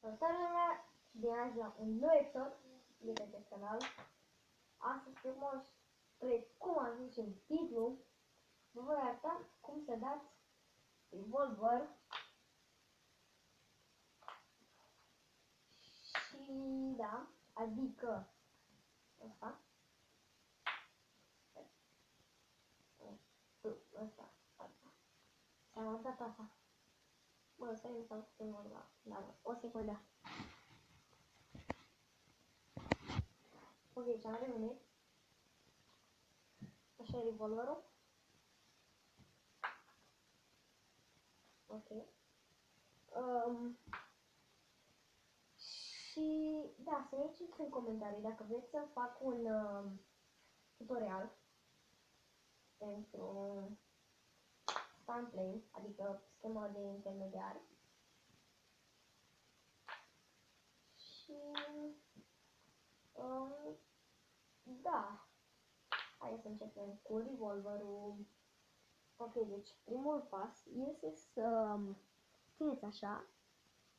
Salutare lumea și bine ați la un nou episod de pe acest canal. Astăzi, frumos, cum am zis în titlu, vă voi arăta cum să dați revolver și da, adică ăsta, s-a arătat asta. Bă, stai mi s-a făcut normal, da, o secundă. Ok, și-am revenit. Așa e revolverul. Ok. Și da, să ne ziceți în comentarii dacă vreți să fac un tutorial pentru stun play, adică schema de intermediar. Și da, hai să începem cu revolverul. Ok, deci primul pas este să țineți așa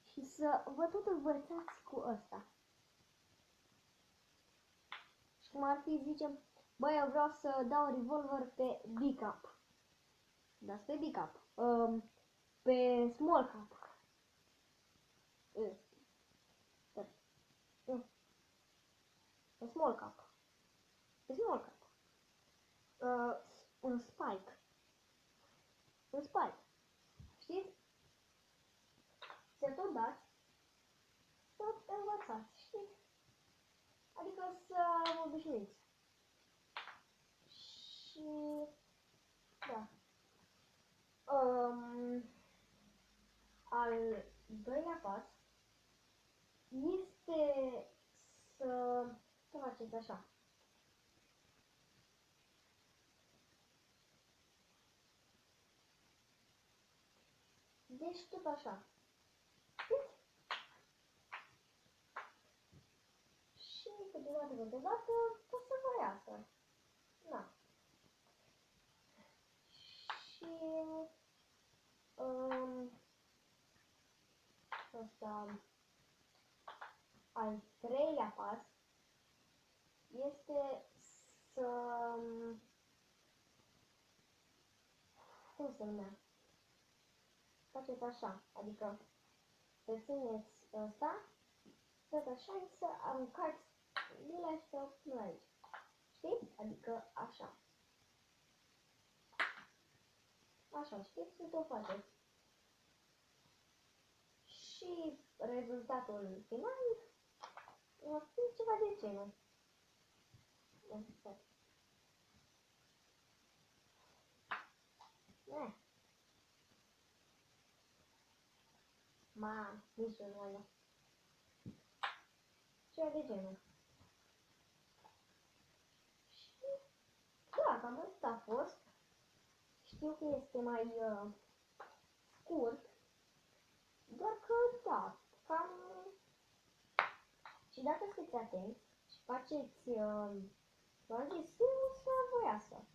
și să vă tot învățați cu ăsta. Și cum ar fi, zicem, bă, eu vreau să dau revolver pe big cap. Dați pe big cap. Pe small cap. Pe small cap. Pe small cap. Un spike. Un spike. Știți? Se tot dați. Tot învățați, știți? Adică să vă obișnuiți. Și da. Al doilea pas este să faceți așa. Deci tot așa. Și câteodată pot să vă iasă. Da. Și ăsta, al treilea pas este să, cum se numea? Faceți așa, adică să țineți ăsta, tot așa și să aruncați de la și până aici. Știți? Adică așa. Așa, știți? Și tot faceți. Și rezultatul final va fi ceva de genul. Ma, nici eu nu am. Ceva de genul. Și da, cam atât a fost. Știu că este mai scurt, doar că da, cam. Și dacă sunteți atenți și faceți, v-am zis, o să vă iasă.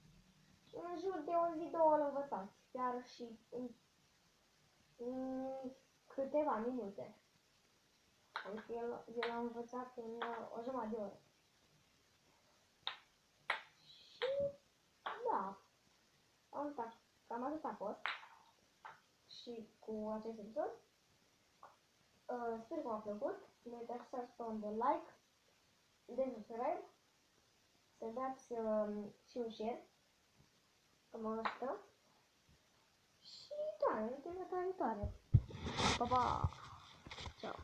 În jur de o zi, două îl învățați, chiar și în câteva minute. Adică el l-a învățat în o jumătate de oră. Și da, cam atât a fost. Și cu acest episod. Sper că v-a plăcut. Ne dați pe un de like, de subscribe, să dați și un share, că mă ajută. Și da, ne vedem data viitoare. Pa, pa! Ciao!